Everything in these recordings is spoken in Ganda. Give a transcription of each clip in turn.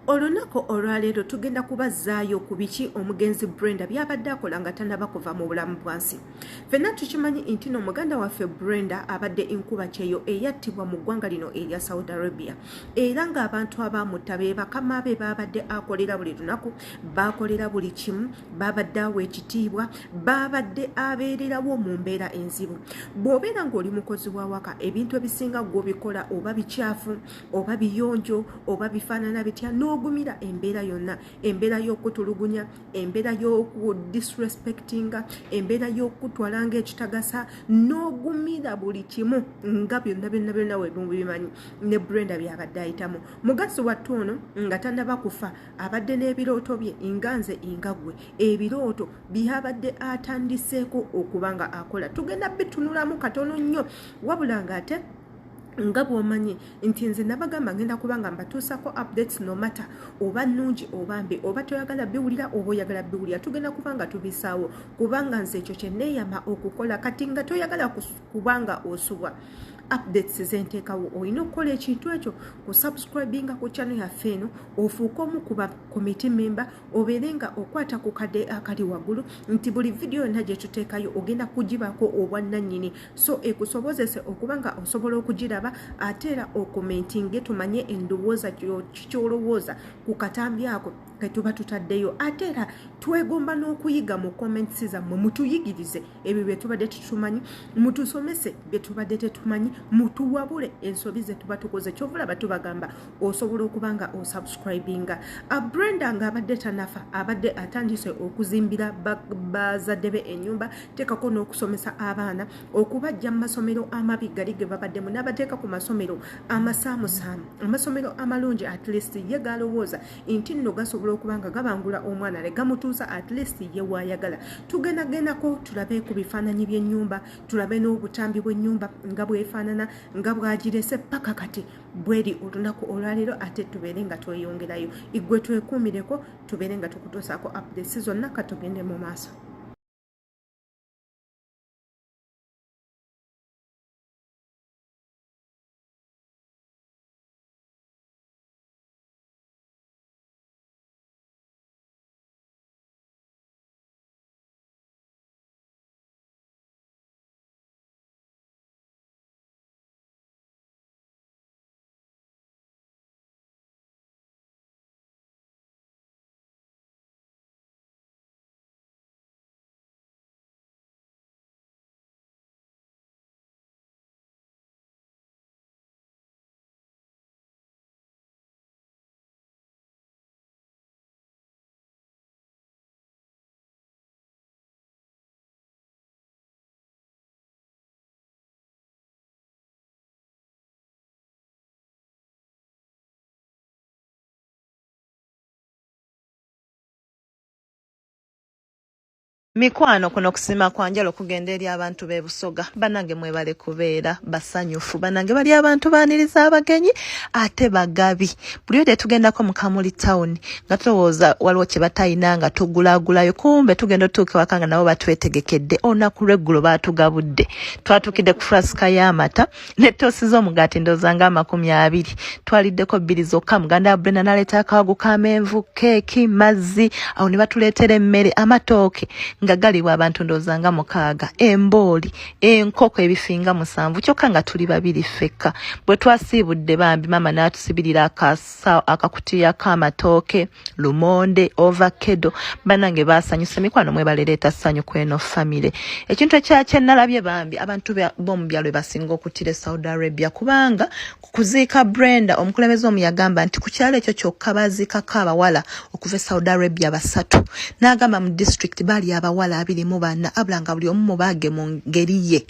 Olunako olwaleero tugenda kubazzaayo ku biki omugenzi Brenda byabadde akola nga tannaba kuva mu bulamu bwansi. Ffenna tukimanyi nti no muganda waffe Brenda abadde enkuba kyeyo eyattibwa mu ggwanga lino erya Saudi Arabia, era ng'abantu abaamutta be bakama be baabadde akolera buli lunaku, baakolera buli kimu, baabadde awa ekitiibwa, baabadde abeererawo mu mbeera enzibu. Bw'obeera ng'oli mukozi wa waka, ebintu ebisinga gw'obikola oba bikyafu oba biyonjo oba bifaanana bitya n'ogumira embeera yonna, embeera y'okutulugunya, embeera y'okudisrespectinga, embeera y'okutwala ng'ekitagasa, n'ogumira buli kimu nga byonna we mubimanyi ne Brenda byabadde ayitamu. Mugazi wattu ono nga tannaba kufa abadde n'ebirooto bye nga nze nga ggwe, ebirooto byabadde atandiseeko okuba nga akola. Tugenda bitunulamu katono nnyo, wabula ng'ate nga bw'omanyi nti nze nabagamba ngenda kubanga mbatuusako updates no matter oba nnungi oba mbi, oba toyagala biwulira oba oyagala biwulira, tugenda kubanga tubisaawo kubanga nze ekyo kye neeyama okukola. Kati nga toyagala kubanga osubwa updates zenteekawo, olina okukola ekintu ekyo ku subscribinga ku channel yaffe eno, ofuuke omu ku ba committee member, obeere nga okwata ku kadde akali waggulu nti buli video yonna gye tuteekayo ogenda kugibaako obwannannyini, so ekusobozese okuba nga osobola okugiraba ate era okomentinge tumanye endowooza kyolowooza ku katambi ako ke tuba tutaddeyo. Ate era twegomba n'okuyiga mu comments zammwe, mutuyigirize ebyo bye tubadde tutumanyi, mutusomese bye tubadde tetumanyi, mutuwabule ensobi ze tuba tukoze. Kyovulaba tubagamba osobola okuba nga osubscribinga. Brenda ng'abadde tanafa, abadde atandise okuzimbira bazadde be ennyumba, teekako n'okusomesa abaana, okubajja mu masomero amabi gali ge babaddemu n'abateeka ku masomero amasaamusaamu, amasomero amalungi at least ye galowooza nti nno gasobola okuba nga gabangula omwana ne gamutuusa at least ye waayagala. Tugendagendako tulabe ku bifaananyi by'ennyumba, tulabe n'obutambi bw'ennyumba nga bwefaanana, nga bwagirese paka kati bweri olunaku olwaleero, ate tubeere nga tweyongerayo. Igwe twekuumireko, tubeere nga tukutuusaako updates zonna, katugende mu maaso. Mikwano kuno kusima kwa njalo kugenda eri abantu b'e Busoga, banange mwebale kubeera basanyufu, banange bali abantu baaniriza abagenyi ate bagabi. Buli oyo tugendako mu Kamuli town nga tulowooza waliwo kye batayina nga tugulaagulayo, kumbe tugenda otuuka ewaka nga nabo batwetegekedde. Olunaku lw'eggulo baatugabudde, twatuukidde ku flasika y'amata ne toosi z'omugaati ndowooza nga 20, twaliddeko 2 zokka. Muganda wa Brenda n'aleeta akawagu k'amenvu, keeki, mazzi, awo ne batuleetera emmere, amatooke nga galiwa abantu ndowooza nga 6, embooli, enkoko ebifinga 7, kyokka nga tuli 2 ffekka. Bwe twasiibudde bambi mama n'atusibirira akakutiya k'amatooke, lumonde, ovakkedo, banange baasanyuse. Mikwano mwebalereeta ssanyu kweno famire. Ekintu ekyakye nalabye bambi abantu b'omu byalo basinga okutira Saudi Arabia, kubanga kuziika Brenda omukulembeze omu yagamba nti ku kyalo ekyo kyokka baziikako abawala okuva e Saudi Arabia 3, n'agamba mu district bali abawala 24 abulanga buli omu mubaage mu ngeri ye.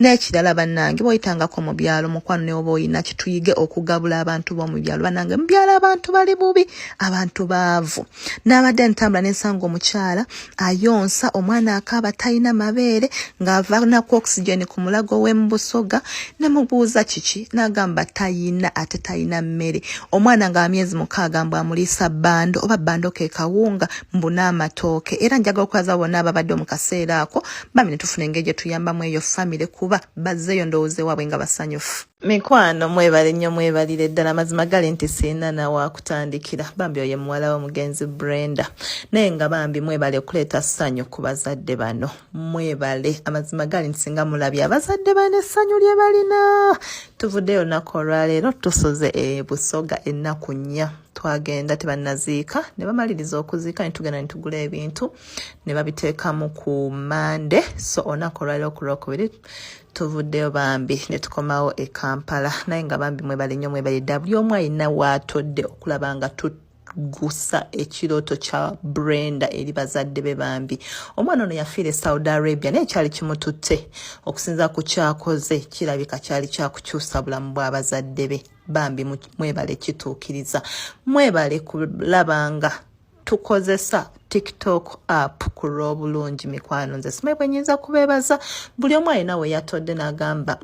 N'ekirala bannange bw'oyitangako mu byalo mukwano ne oba oyina kituyige okugabula abantu b'omu byalo. Bannange mu byalo abantu bali bubi, abantu baavu. N'abadde ntambula n'ensanga omukyala ayonsa omwana akaaba talina mabeere ng'ava naku oxygen ku mulago w'e Busoga, ne mubuuza kiki, n'agamba tayina, ate tayina mmere. Omwana nga myezi 6 mbw amuliisa bbando, oba bbando ke kawunga mbu n'amatooke. Era njagala okwaza bonna ababadde mu kaseera ako bambi ne tufuna engeri gye tuyambamu eyo famire kuba bazzeeyo ndowooza ewaabwe nga basanyufu. Mikwano mwebale nnyo mwebalire ddala mazima gali nti sirina nawakutandikira bambi oyo muwala w'omugenzi Brenda naye nga bambi mwebale okuleeta ssanyu ku bazadde bano mwebale amazima gali nti singa mulabye abazadde bano essanyu lye balina. Tuvuddeyo olunaku olwaleero tusoze Busoga ennaku nnya twagenda tebannaziika ne bamaliriza okuziika ne tugenda ne tugula ebintu ne babiteekamu ku Mande so olunaku olwaleero ku Lwokubiri tuvuddeyo bambi ne tukomawo e Kampala naye nga bambi mwebale nnyo mwebale ddala buli omu alina waatodde okulaba nga gusa ekirooto kya Brenda eri bazadde be bambi. Omwana ono yafiira e Saudi Arabia naye kyali kimututte okusinza ku kyakoze kirabika kyali kyakukyusa bulamu bw'abazadde be bambi mwebale kituukiriza mwebale kulaba nga tukozesa TikTok app ku lw'obulungi mikwano nze simwe nyinza kubeebaza buli omu alina we yatodde n'agamba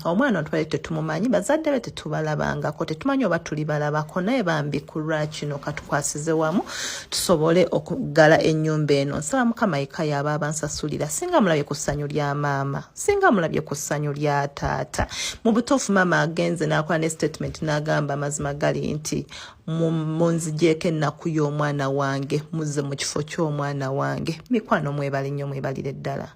omwana twali tetumumanyi bazadde be tetubalabangako tetumanyi oba tuli balabako naye bambi ku lwakino katukwasize wamu tusobole okuggala ennyumba eno nsaba Mukama yekka y'aba abansasulira singa mulabye ku ssanyu lya maama singa mulabye ku ssanyu lya taata mu butuufu maama agenze n'akola ne statement n'agamba mazima gali nti munzigyeko ennaku y'omwana wange muzze mu kifo ky'omwana wange. Mikwano mwebale nnyo mwebalire ddala.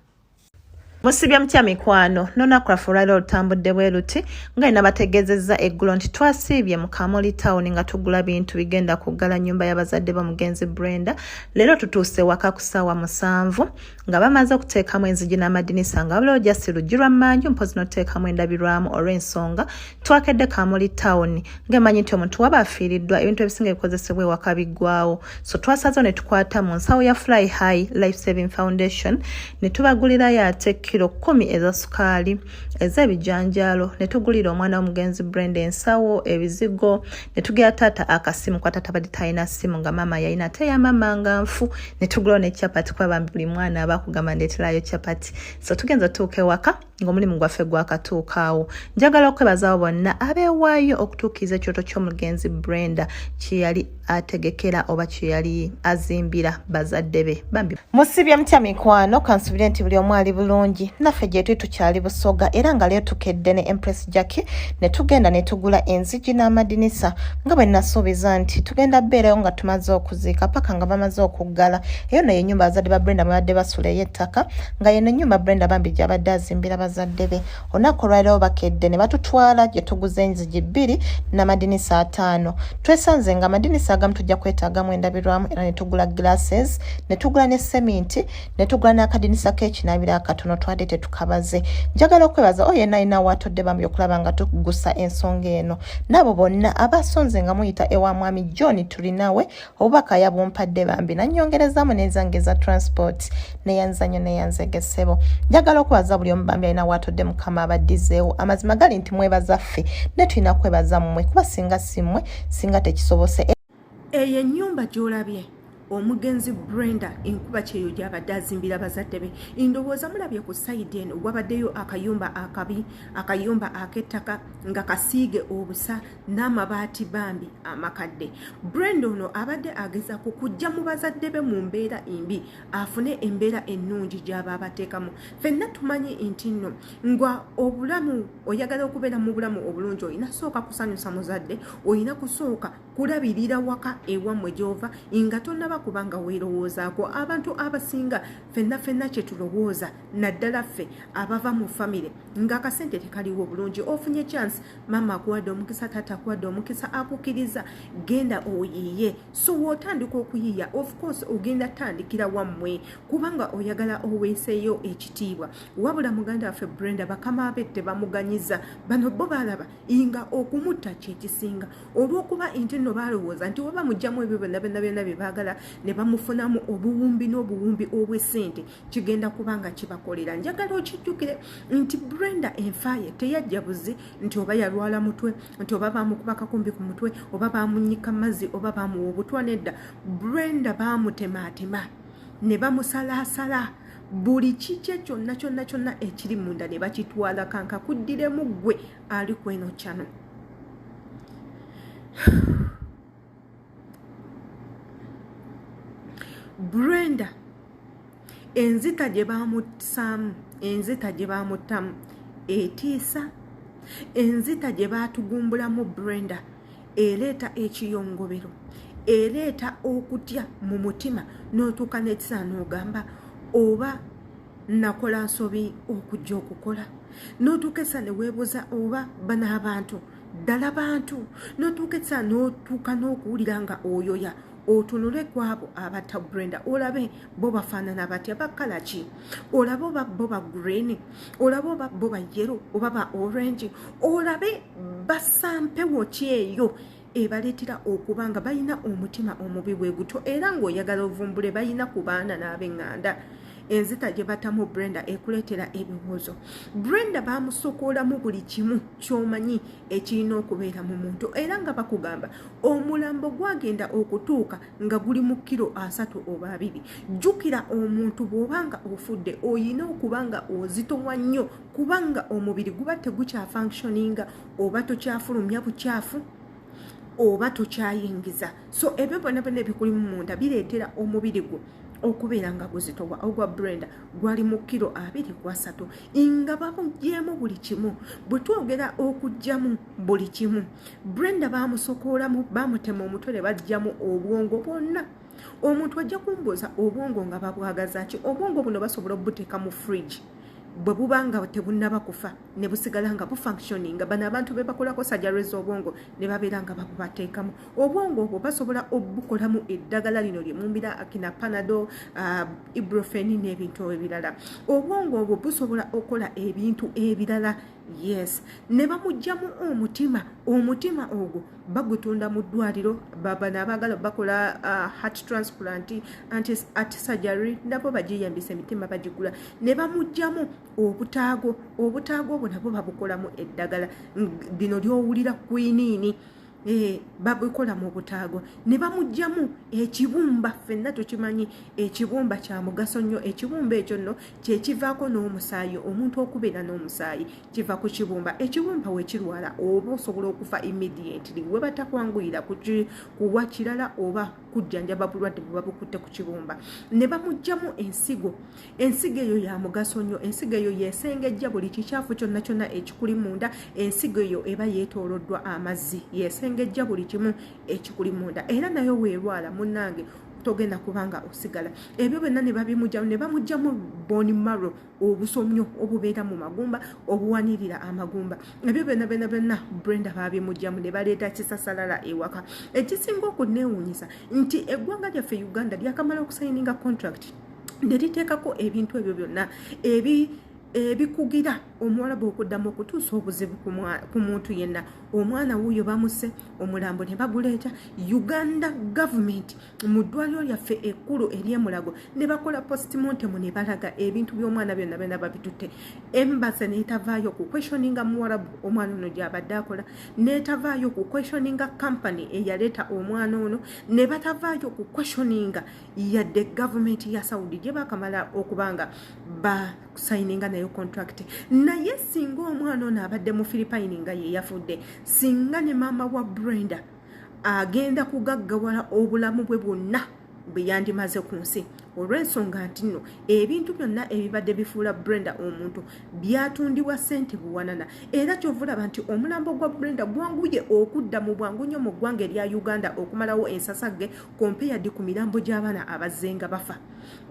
Musibya mutya mikwano nonaku lwaffe olwaliro olutambudde bwe luti nga ina bategeezezza eggulo nti twasiibye mu Kamuli Town nga tugula bintu bigenda kuggala nnyumba y'abazadde b'omugenzi Brenda. Leero tutuuse waka ku ssaawa 7 nga bamaze okuteekamu enzigi n'amadinisa nga wabula ojasi luggi lwa mmanju mpozi n'oteekamu endabirwamu olw'ensonga twakedde Kamuli Town ng'emanyi nti omuntu waba afiiriddwa ebintu ebisinga ebikozesebwa ewaka biggwawo so twasazeewo ne tukwata mu nsawo ya Fly High Life Saving Foundation ne tubagulirayo ate kilo 10 eza sukaali ez'ebijanjaalo ne tugulira omwana w'omugenzi Brenda ensawo ebizigo ne tugera taata akasimu kwa taata badde talina simu nga maama yalina teyamama nga nfu ne tugulawo ne chapati kwa bambi buli mwana abakugamba ndeeterayo chapati so tugenza tuuka ewaka ng'omulimu gwaffe gwakatuukaawo. Njagala okwebazawo bonna abeewaayo okutuukiriza ekyoto ky'omugenzi Brenda kye yali ategekera oba kye yali azimbira bazadde be bambi musibye mutya mikwano kansubire nti buli omu ali bulungi naffe gye tuli tukyali Busoga era nga leero tukedde ne Empress Jackie ne tugenda ne tugula enzigi n'amadinisa nga bwe nasuubiza nti tugenda beerayo nga tumaze okuziika paka nga bamaze okuggala eyo nayo ennyumba abazadde ba Brenda babadde basula ey'ettaka nga yeno ennyumba Brenda bambi gy'abadde azimbira bazadde be olunaku olwaliro bakedde ne batutwala gye tuguza enzigi 2 n'amadinisa 5 twesanze nga amadinisa agamu tujja kwetaagamu endabirwamu era ne tugula glasses ne tugula ne seminti ne tugula n'akadinisa k'ekinaabiro akatono twadde tetukabaze. Njagala okwebaza oyo yenna alina waatodde bambi okulaba nga tugusa ensonga eno n'abo bonna abasonze nga muyita ewa mwami John tulinawe obubaka yabumpadde bambi nannyongerezamu n'enzange za transport neyanzanyo neyanzegesebo. Njagala okwebaza buli omu bambi alina waatodde Mukama abaddizeewo amazima gali nti mwebazaffe ne tulina kwebaza mmwe kuba singa simmwe singa tekisobose. Eyo ennyumba gy'olabye omugenzi Brenda enkuba kyeyo gy'abadde azimbira bazadde be ndowooza mulabye ku sayidi eno wabaddeyo akayumba akabi akayumba ak'ettaka nga kasiige obusa n'amabaati bambi amakadde. Brenda ono abadde agezaako kujja mu bazadde be mu mbeera embi afune embeera ennungi gy'aba abateekamu. Ffenna tumanyi nti nno nga obulamu oyagala okubeera mu bulamu obulungi olina sooka kusanyusa muzadde olina kusooka kulabirira waka ewammwe gy'ova nga tonnaba kubanga weerowoozaako. Abantu abasinga ffenna kye tulowooza naddala ffe abava mu famire ng'akasente tekaliwo bulungi ofunye chance mama akuwadde omukisa taata akuwadde omukisa akukkiriza genda oyiiye so w'otandika okuyiiya of course ogenda tandikira wammwe kubanga oyagala oweeseeyo ekitiibwa. Wabula muganda waffe Brenda bakama be tebamuganyiza bano bo balaba nga okumutta kyekisinga olw'okuba nti nno balowooza nti oba mujjamu ebyo byonna bye baagala ne bamufunamu obuwumbi n'obuwumbi obw'essente kigenda kubanga kibakolera. Njagala okijjukire nti Brenda enfaaye teyajja buzi nti oba yalwala mutwe nti oba baamukuba kakumbi ku mutwe oba baamunyika mazzi oba baamuwa obutwa nedda. Brenda baamutemaatema ne bamusalaasala buli kikye kyonna ekiri munda ne bakitwala kanka kuddiremu ggwe ali kweno kyano. Brenda enzita gye baamutamu etiisa, enzita gye baatugumbulamu Brenda ereeta ekiyongobero, ereeta okutya mu mutima n'otuuka n'ekisa n'ogamba oba nakola nsobi okujja okukola, n'otuuka essa ne weebuuza oba bano abantu ddala bantu, n'otuuka essa n'otuuka n'okuwulira nga oyoya otunule kwabo abatta Brenda olabe bo bafaanana batya bakala ki, olabe oba bo ba green, olabe oba bo ba yellow oba ba orange, olabe basampewo ki eyo ebaleetera okuba nga balina omutima omubi bwe gutyo era ng'oyagala ovumbule balina ku baana n'ab'eŋŋanda. Enzita gye batamu Brenda ekuleetera ebibuuzo. Brenda baamusokoolamu buli kimu ky'omanyi ekirina okubeera mu muntu era nga bakugamba omulambo gwagenda okutuuka nga guli mu kilo 3 oba 2. Jjukira omuntu bw'obanga ofudde oyina okuba nga ozitowa nnyo kubanga omubiri guba tegukyafunctioninga oba tokyafulumya bukyafu oba tokyayingiza. So ebyo byonna ebikuli mu munda bireetera omubiri gwo okubeera nga guzitowa. Ogwa Brenda gwali mu kilo 2.3 nga bamugyemu buli kimu. Bwe twogera okugyamu buli kimu, Brenda baamusokoolamu baamutema omutwe ne bajjamu obwongo bwonna. Omuntu ajja kumbuuza obwongo nga babwagaza ki? Obwongo buno basobola obuteeka mu fridge bwe buba nga tebunnaba kufa ne busigala nga bufunctioninga. Bano abantu be bakolako surgery z'obwongo ne babeera nga babubateekamu. Obwongo obwo basobola obukolamu eddagala lino lye mumbira akina Panadol, Ibuprofen n'ebintu ebirala. Obwongo obwo busobola okukola ebintu ebirala. Yes, ne bamugyamu omutima. Omutima ogwo bagutunda mu ddwaliro. Bano abaagala bakola heart transplant, heart surgery nabo bagiyambisa emitima bagigula. Ne bamugyamu obutaago. Obutaago obwo nabo babukolamu eddagala lino ly'owulira kwiniini. Babukola mu butaago. Ne bamugyamu ekibumba. Ffenna tukimanyi ekibumba kya mugaso nnyo. Ekibumba ekyo nno kye kivaako n'omusaayi. Omuntu okubeera n'omusaayi kiva ku kibumba. Ekibumba we kirwala oba osobola okufa immediately we batakwanguyira kuwa kirala oba kujjanjaba bulwadde bwe babukutte ku kibumba. Ne bamugyamu ensigo. Ensigo eyo ya mugaso nnyo. Ensigo eyo yeesengejja buli kikyafu kyonna kyonna ekikuli munda. Ensigo eyo eba yeetooloddwa amazzi. Ngejja buli kimu ekikuli munda era nayo weerwala munnange togenda kubanga osigala. Ebyo byonna ne babimugyamu ne bamugyamu bone marrow, obusomyo obubeera mu magumba obuwanirira amagumba. Ebyo byonna Brenda babimugyamu ne baleeta kisasalala ewaka. Ekisinga okuneewuunyisa nti eggwanga lyaffe Uganda lyakamala okusayininga contract ne liteekako ebintu ebyo byonna ebikugira omuwarabu okuddamu okutuusa obuzibu ku muntu yenna. Omwana wuuyo bamuse omulambo ne baguleeta. Uganda government mu ddwaliro lyaffe ekkulu ery'emulago ne bakola postmortem ne balaga ebintu by'omwana byonna babitutte. Embassy n'etavaayo ku questioninga muwarabu omwana ono gy'abadde akola, n'etavaayo ku questioninga company eyaleeta omwana ono, ne batavaayo ku questioninga yadde government ya Saudi gye bakamala okubanga basayininga nayo contract. Naye singa omwana ono abadde mu Philippine nga ye yafudde, singa ne maama wa Brenda agenda kugaggawala obulamu bwe bwonna bwe yandimaze ku nsi. Olw'ensonga nti nno ebintu byonna ebibadde bifuula Brenda omuntu byatundibwa ssente buwanana. Era kyovulaba nti omulambo gwa Brenda gwanguye okudda mu bwangu nnyo mu ggwanga erya Uganda okumalawo ensasagge compared ku mirambo gy'abaana abazzenga bafa.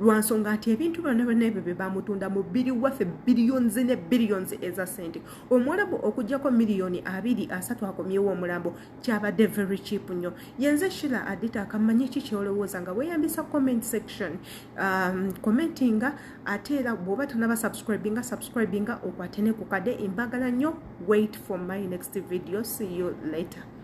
Lwansonga nti ebintu byonna ebyo bye bamutunda mu biriwaffe billions ne billions eza ssente. Omuwarabu okuggyako miliyoni 2-3 akomyewo omulambo kyabadde very cheap nnyo. Yenze Sheila Adita akamanyi ki kyolowooza nga weeyambisa comment section. Commentinga ate era bw'oba tonaba subscribinga okwate ne ku kade. Mbagala nnyo. Wait for my next video. See you later.